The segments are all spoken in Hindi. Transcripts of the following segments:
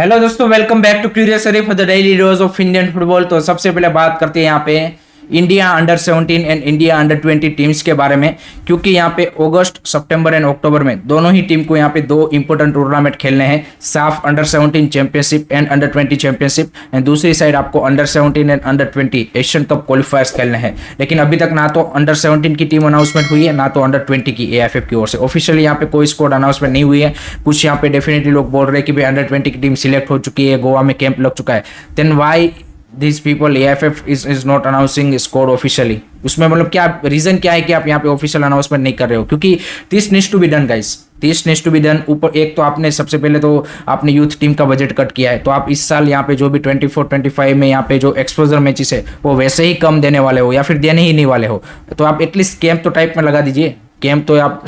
हेलो दोस्तों, welcome back to curious Sharif for the daily news of Indian football. तो सबसे पहले बात करते हैं यहाँ पे India under 17 and India under 20 teams के बारे में, क्योंकि यहाँ पे अगस्त, सितंबर एंड अक्टूबर में दोनों ही टीम को यहाँ पे दो इंपॉर्टेंट टूर्नामेंट खेलने हैं। साफ under 17 championship and under 20 championship, and दूसरी साइड आपको under 17 and under 20 Asian cup क्वालिफायर्स खेलने हैं। लेकिन अभी तक ना तो अंडर 17 की टीम अनाउंसमेंट हुई है, ना तो अंडर 20 की AIFF की ओर से ऑफिशियली यहाँ पे कोई स्क्वाड अनाउंसमेंट नहीं हुई है। कुछ यहाँ पे डेफिनेटली लोग बोल रहे हैं कि भाई अंडर 20 की टीम सिलेक्ट हो चुकी है, गोवा में कैंप लग चुका है। Then why this people AIFF is not announcing score officially? उसमें मतलब क्या रीजन क्या है कि आप यहाँ पे ऑफिशियल अनाउंसमेंट नहीं कर रहे हो? क्योंकि this needs to be done guys, this needs to be done. ऊपर एक तो आपने सबसे पहले तो आपने यूथ टीम का बजट कट किया है, तो आप इस साल यहाँ पे जो भी 24-25 में यहाँ पे जो एक्सपोजर मैचेस है वो वैसे ही कम देने वाले हो या फिर देने ही नहीं वाले हो, तो आप एटलीस्ट कैंप तो टाइप में लगा दीजिए। कैंप तो आप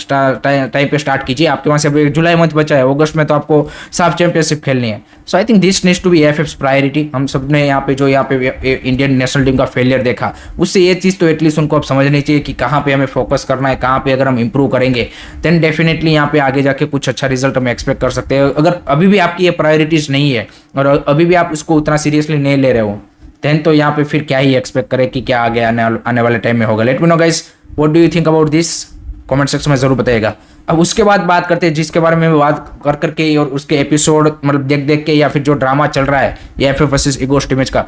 टाइम पे स्टार्ट कीजिए। आपके पास अभी जुलाई मंथ बचा है, अगस्त में तो आपको साफ चैंपियनशिप खेलनी है। So I think this needs to be AIFF's priority. हम सब ने यहाँ पे जो यहाँ पे इंडियन नेशनल टीम का फेलियर देखा, उससे ये चीज़ तो एटलीस्ट उनको अब समझनी चाहिए कि कहाँ पे हमें फोकस करना है, कहाँ पे अगर हम इंप्रूव करेंगे देन डेफिनेटली यहाँ पे आगे जाके कुछ अच्छा रिजल्ट हम एक्सपेक्ट कर सकते हैं। अगर अभी भी आपकी ये प्रायोरिटीज नहीं है और अभी भी आप उसको उतना सीरियसली नहीं ले रहे हो, देन तो यहाँ पे फिर क्या ही एक्सपेक्ट करें कि क्या आगे आने वाले टाइम में होगा। Let me know guys, what do you think about this? Comment section में जरूर बताइएगा। अब उसके बाद बात करते हैं जिसके बारे में मैं बात कर करके और उसके एपिसोड मतलब देख के या फिर जो ड्रामा चल रहा है AIFF वर्सेस ईगोस्ट इमेज का,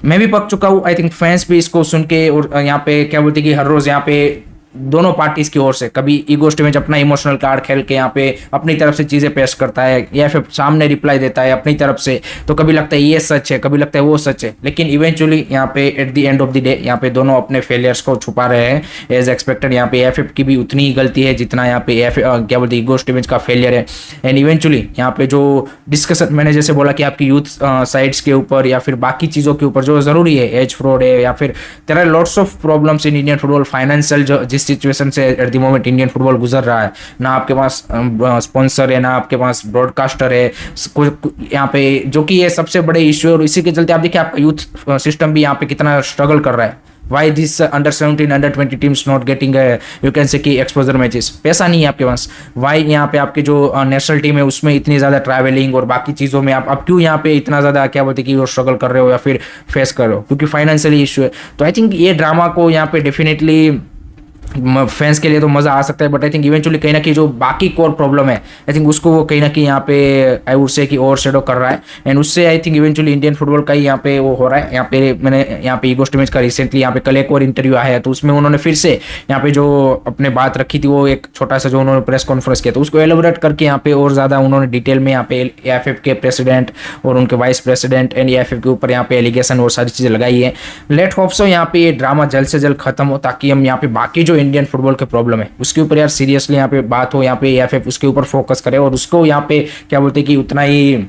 मैं भी पक चुका हूँ। आई थिंक फैंस भी इसको सुन के और यहाँ पे क्या बोलते हैं कि हर रोज यहाँ पे दोनों पार्टीज की ओर से कभी ईगोस्ट इमेज अपना इमोशनल कार्ड खेल के यहाँ पे अपनी तरफ से चीजें पेश करता है या फिर सामने रिप्लाई देता है अपनी तरफ से, तो कभी लगता है ये सच है, कभी लगता है वो सच है। लेकिन इवेंचुअली यहाँ पे at the end of the day यहाँ पे दोनों अपने फेलियर्स को छुपा रहे हैं एज एक्सपेक्टेड। यहाँ पे AIFF की भी उतनी ही गलती है जितना यहाँ पे क्या बोलते हैं ईगोस्ट इमेज का फेलियर है। एंड इवेंचुअली यहाँ पे जो डिस्कशन मैंने जैसे बोला कि आपकी यूथ साइड्स के ऊपर या फिर बाकी चीज़ों के ऊपर जो जरूरी है, एज फ्रॉड है या फिर there are lots of problems in Indian football. Financial जिस सिचुएशन से at the moment Indian football गुजर रहा है, ना आपके पास स्पॉन्सर है, ना आपके पास ब्रॉडकास्टर है यहाँ पे, जो कि ये सबसे बड़े इश्यू है। और इसी के चलते आप देखिए आपका यूथ सिस्टम भी यहाँ पे कितना स्ट्रगल कर रहा है। Why this under 17 under 20 teams not getting you can say कि एक्सपोजर मैचेस? पैसा नहीं है आपके पास। वाई यहाँ पे आपके जो नेशनल टीम है उसमें इतनी ज़्यादा ट्रैवलिंग और बाकी चीज़ों में आप क्यों यहाँ पे इतना ज़्यादा क्या बोलते हैं कि वो स्ट्रगल कर रहे हो या फिर फेस कर रहे हो? क्योंकि फाइनेंशियली इशू है। तो आई थिंक ये ड्रामा को यहाँ पे डेफिनेटली फैंस के लिए तो मज़ा आ सकता है, बट आई थिंक इवेंचुअली कहीं ना कहीं जो बाकी कोर प्रॉब्लम है आई थिंक उसको वो कहीं ना कहीं यहाँ पे आई वुड से कि ओवर शेडो कर रहा है। एंड उससे I think eventually Indian football का ही यहाँ पे वो हो रहा है। यहाँ पे मैंने यहाँ पे ईगोस्ट इमेज का रिसेंटली यहाँ पे कल एक और इंटरव्यू आया है, तो उसमें उन्होंने फिर से यहाँ पे जो अपने बात रखी थी वो एक छोटा सा जो उन्होंने प्रेस कॉन्फ्रेंस किया, तो उसको एलोबरेट करके यहाँ पे और ज़्यादा उन्होंने डिटेल में यहाँ पे AIFF के प्रेसिडेंट और उनके वाइस प्रेसिडेंट एंड AIFF के ऊपर यहाँ पे एलिगेशन और सारी चीज़ें लगाई है। लेट होप सो यहाँ पे ये ड्रामा जल्द से जल्द खत्म हो, ताकि हम यहाँ पे बाकी जो इंडियन फुटबॉल के प्रॉब्लम है उसके ऊपर यार सीरियसली यहाँ पे बात हो, यहाँ पे AIFF उसके ऊपर फोकस करे और उसको यहाँ पे क्या बोलते हैं कि उतना ही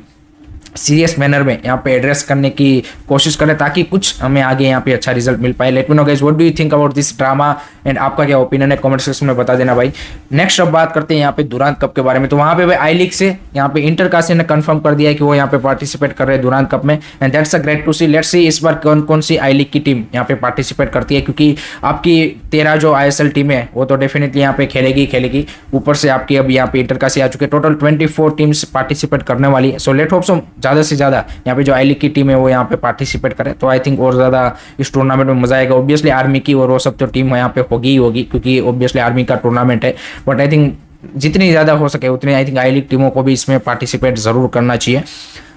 सीरियस मैनर में यहाँ पे एड्रेस करने की कोशिश करें, ताकि कुछ हमें आगे यहाँ पे अच्छा रिजल्ट मिल पाए। Let me know guys, what do you think about this drama and आपका क्या ओपिनियन है? कमेंट सेक्शन में बता देना भाई। नेक्स्ट अब बात करते हैं यहाँ पे दुरांत कप के बारे में। तो वहाँ पे भाई आई लीग से यहाँ पे इंटर काशी ने कंफर्म कर दिया है कि वो यहाँ पे पार्टिसिपेट कर रहे हैं दुरांत कप में, and that's a great to see. Let's see इस बार कौन कौन सी आई लीग की टीम यहाँ पे पार्टिसिपेट करती है, क्योंकि आपकी 13 जो ISL टीम है वो तो डेफिनेटली यहाँ पे खेलेगी। ऊपर से आपकी अब यहाँ पे इंटर काशी आ चुके, टोटल 24 टीम्स पार्टिसिपेट करने वाली है। सो लेट होप सो ज़्यादा से ज़्यादा यहाँ पे जो आई लीग की टीम है वो यहाँ पे पार्टिसिपेट करे, तो आई थिंक और ज़्यादा इस टूर्नामेंट में मजा आएगा। ऑब्वियसली आर्मी की और वो सब तो टीम यहाँ पे होगी ही होगी, क्योंकि ऑब्वियसली आर्मी का टूर्नामेंट है, बट आई थिंक जितनी ज़्यादा हो सके उतनी आई थिंक आई लीग टीमों को भी इसमें पार्टिसिपेट ज़रूर करना चाहिए।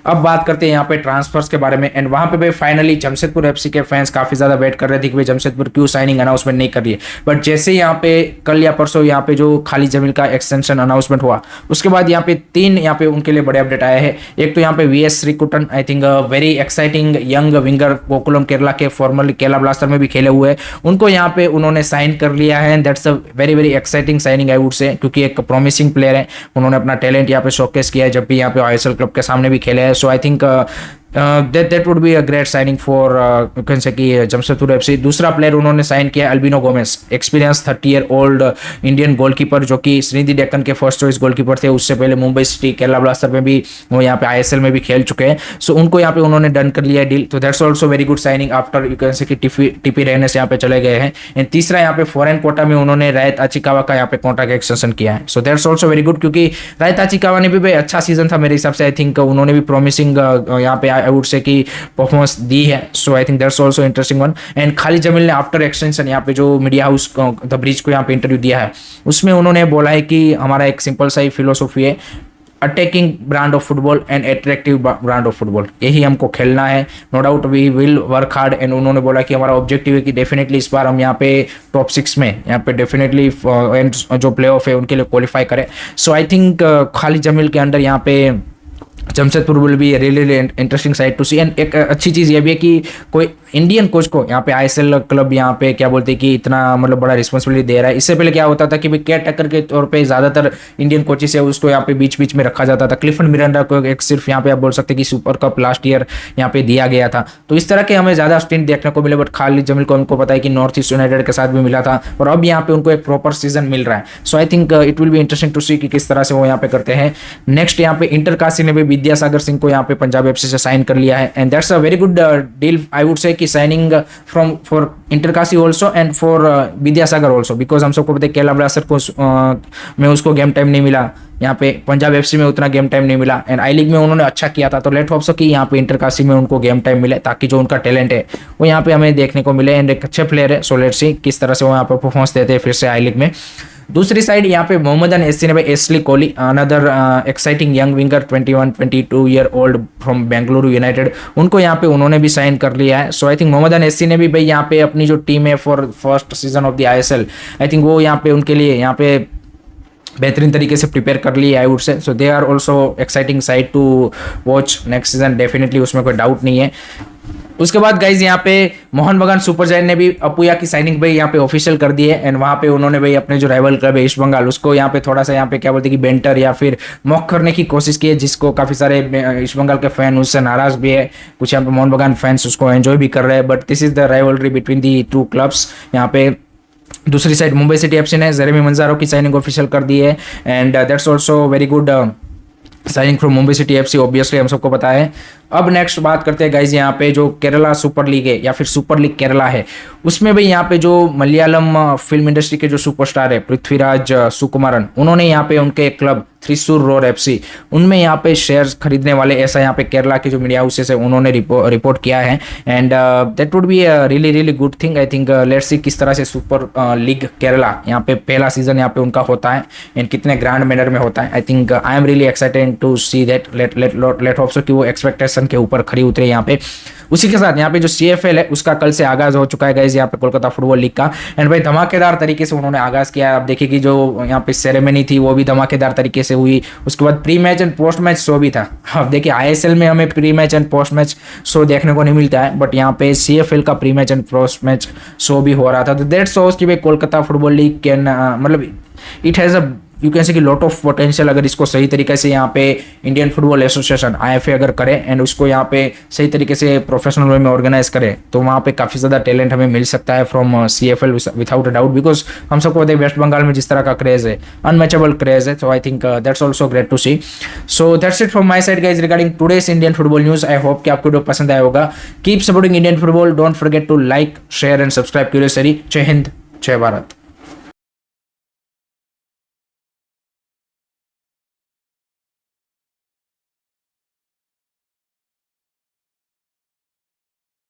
अब बात करते हैं यहाँ पे ट्रांसफर्स के बारे में, एंड वहाँ पे भाई फाइनली जमशेदपुर FC के फैंस काफ़ी ज़्यादा वेट कर रहे थे कि भाई जमशेदपुर क्यों साइनिंग अनाउंसमेंट नहीं कर रही है। बट जैसे यहाँ पे कल या परसों यहाँ पे जो खाली जमीन का एक्सटेंशन अनाउंसमेंट हुआ, उसके बाद यहाँ पे 3 यहाँ पे उनके लिए बड़े अपडेट आए हैं। एक तो यहाँ पे VS Sreekuttan, I think very exciting young winger, Gokulam Kerala के फॉर्मरली केरला ब्लास्टर में भी खेले हुए हैं, उनको यहाँ पे उन्होंने साइन कर लिया है। And that's a very very exciting signing I would से, क्योंकि एक प्रॉमिसिंग प्लेयर है, उन्होंने अपना टैलेंट यहाँ पे शोकेस किया है जब भी यहाँ पे ISL क्लब के सामने भी खेले हैं। So I think that would be a great signing for can say कि जमशेदपुर एफसी। दूसरा प्लेयर उन्होंने साइन किया Albino Gomes, experience 30-year-old Indian goalkeeper, जो कि श्रीनिधि डेक्कन के फर्स्ट चॉइस गोलकीपर थे। उससे पहले मुंबई सिटी, केरला ब्लास्टर में भी वो यहाँ पे आईएसएल में भी खेल चुके हैं। सो उनको यहाँ पे उन्होंने डन कर लिया डील, तो that's also very good signing after you can say कि टीपी रहने से यहाँ पे चले गए हैं। एंड तीसरा यहाँ पे फॉरेन कोटा में उन्होंने रायत आचिकावा का यहाँ पे कॉन्ट्रैक्ट एक्सटेंशन किया है। So that's also very good, क्योंकि रायत आचिकावा ने भी भाई अच्छा सीजन था मेरे हिसाब से। आई थिंक उन्होंने भी प्रॉमिसिंग यहाँ पे आई वुड से कि परफॉर्मेंस दी है। So I think that's also interesting one. And Khalid Jamil ने आफ्टर एक्सटेंशन यहाँ पे जो मीडिया हाउस द ब्रिज को यहाँ पे इंटरव्यू दिया है, उसमें उन्होंने बोला है कि हमारा एक सिंपल सा ही फिलोसॉफी है, attacking brand of football and attractive brand of football, यही हमको खेलना है। No doubt we will work hard. And उन्होंने बोला कि हमारा ऑब्जेक्टिव है कि डेफिनेटली इस बार हम यहाँ पे टॉप 6 में यहाँ पे डेफिनेटली जो प्ले ऑफ है उनके लिए क्वालिफाई करें। So I think Khalid Jamil के अंडर यहाँ पे Jamshedpur will be really interesting side to see. And एक अच्छी चीज़ ये भी है कि कोई इंडियन कोच को यहाँ पे आईएसएल क्लब यहाँ पे क्या बोलते हैं कि इतना मतलब बड़ा रिस्पॉन्सिबिलिटी दे रहा है। इससे पहले क्या होता था कि भाई केयर टेकर के तौर पे ज़्यादातर इंडियन कोचेस है उसको यहाँ पे बीच बीच में रखा जाता था। क्लिफर्ड मिरांडा को एक सिर्फ यहाँ पे आप बोल सकते हैं कि सुपर कप लास्ट ईयर यहाँ पे दिया गया था, तो इस तरह के हमें ज़्यादा स्टिंट देखने को मिले। बट खालिद जमील को हमको पता है कि नॉर्थ ईस्ट यूनाइटेड के साथ भी मिला था और अब यहाँ पे उनको एक प्रॉपर सीजन मिल रहा है। So I think it will be interesting to see कि किस तरह से वो यहाँ पे करते हैं। नेक्स्ट यहाँ पे इंटरकाशी ने भी विद्यासागर सिंह को यहाँ पे पंजाब एफसी से साइन कर लिया है। And that's a very good deal I would say कि signing from for Inter Kashi also and for Vidyasagar also, because हम सबको पता है केरला ब्लास्टर को में उसको गेम टाइम नहीं मिला, यहाँ पे पंजाब एफसी में उतना गेम टाइम नहीं मिला। एंड आई लीग में उन्होंने अच्छा किया था, तो लेट होप सो कि यहाँ पे इंटरकाशी में उनको गेम टाइम मिले ताकि जो उनका टैलेंट है वो यहाँ पे हमें देखने को मिले। एंड एक अच्छे प्लेयर है, सो लेट्स सी किस तरह से वो यहाँ पे परफॉर्मेंस देते हैं फिर से आई लीग में। दूसरी साइड यहाँ पे मोहम्मदन एससी ने भाई एस्ली Kohli, another exciting young winger 21-22-year-old from Bengaluru United, उनको यहाँ पे उन्होंने भी साइन कर लिया है। So I think Mohammedan SC ने भी भाई यहाँ पे अपनी जो टीम है for first season of the ISL, I think वो यहाँ पे उनके लिए यहाँ पे बेहतरीन तरीके से प्रिपेयर कर ली I would say. So they are also exciting side to watch next season definitely, उसमें कोई डाउट नहीं है। उसके बाद गाइज यहाँ पे मोहन बगान सुपर जायंट ने भी अपुया की साइनिंग भाई यहाँ पे ऑफिशियल कर दी है। एंड वहाँ पे उन्होंने भाई अपने जो राइवल क्लब है ईस्ट बंगाल, उसको यहाँ पे थोड़ा सा यहाँ पे क्या बोलते हैं कि बेंटर या फिर मॉक करने की कोशिश की है, जिसको काफ़ी सारे ईस्ट बंगाल के फैन उससे नाराज भी है, कुछ यहाँ पे मोहन बगान फैंस उसको एंजॉय भी कर रहे हैं। But this is the rivalry between the two clubs. यहाँ पे दूसरी साइड मुंबई सिटी एफसी ने जेरेमी मंजारो की साइनिंग ऑफिशियल कर दी है। And that's also very good signing from Mumbai city FC, obviously हम सबको पता है। अब नेक्स्ट बात करते हैं गाइज यहाँ पे जो केरला सुपर लीग है या फिर सुपर लीग केरला है, उसमें भी यहाँ पे जो मलयालम फिल्म इंडस्ट्री के जो सुपरस्टार है पृथ्वीराज सुकुमारन, उन्होंने यहाँ पे उनके क्लब थ्रिसुर रोर एफसी उनमें यहाँ पे शेयर्स खरीदने वाले, ऐसा यहाँ पे केरला के जो मीडिया हाउसेस है उन्होंने रिपोर्ट किया है। And that would be a really good thing. I think let's see किस तरह से सुपर लीग केरला यहाँ पे पहला सीजन यहाँ पे उनका होता है एंड कितने ग्रैंड मैनर में होता है। I think I am really excited to see that. Let hope so कि वो एक्सपेक्टेशन के ऊपर खरी उतरे यहाँ पे। उसी के साथ यहाँ पे जो CFL है उसका कल से आगाज हो चुका है गाइज यहाँ पे कोलकाता फुटबॉल लीग का। एंड भाई धमाकेदार तरीके से उन्होंने आगाज किया है। आप देखिए कि जो यहाँ पे सेरेमनी थी वो भी धमाकेदार तरीके से हुई। उसके बाद pre match and post match show भी था। अब देखिए ISL में हमें pre match and post match show देखने को नहीं मिलता है, बट यहाँ पे CFL का pre match and post match show भी हो रहा था। तो दैट शोज कि भाई कोलकाता फुटबॉल लीग कैन मतलब it has a you can say कि लॉट ऑफ पोटेंशियल। अगर इसको सही तरीके से यहाँ पे इंडियन फुटबॉल एसोसिएशन IFA अगर करे एंड उसको यहाँ पे सही तरीके से प्रोफेशनल वे में ऑर्गेनाइज करे तो वहाँ पे काफ़ी ज़्यादा टैलेंट हमें मिल सकता है from CFL without a doubt. Because हम सबको पता है वेस्ट बंगाल में जिस तरह का क्रेज है, अनमैचेबल क्रेज है। तो I think that's also great to see. So that's it from my side guys regarding today's Indian football news. I hope कि आपको वीडियो पसंद आया होगा। Keep supporting Indian football, don't forget to like share and subscribe curious. जय हिंद, जय भारत।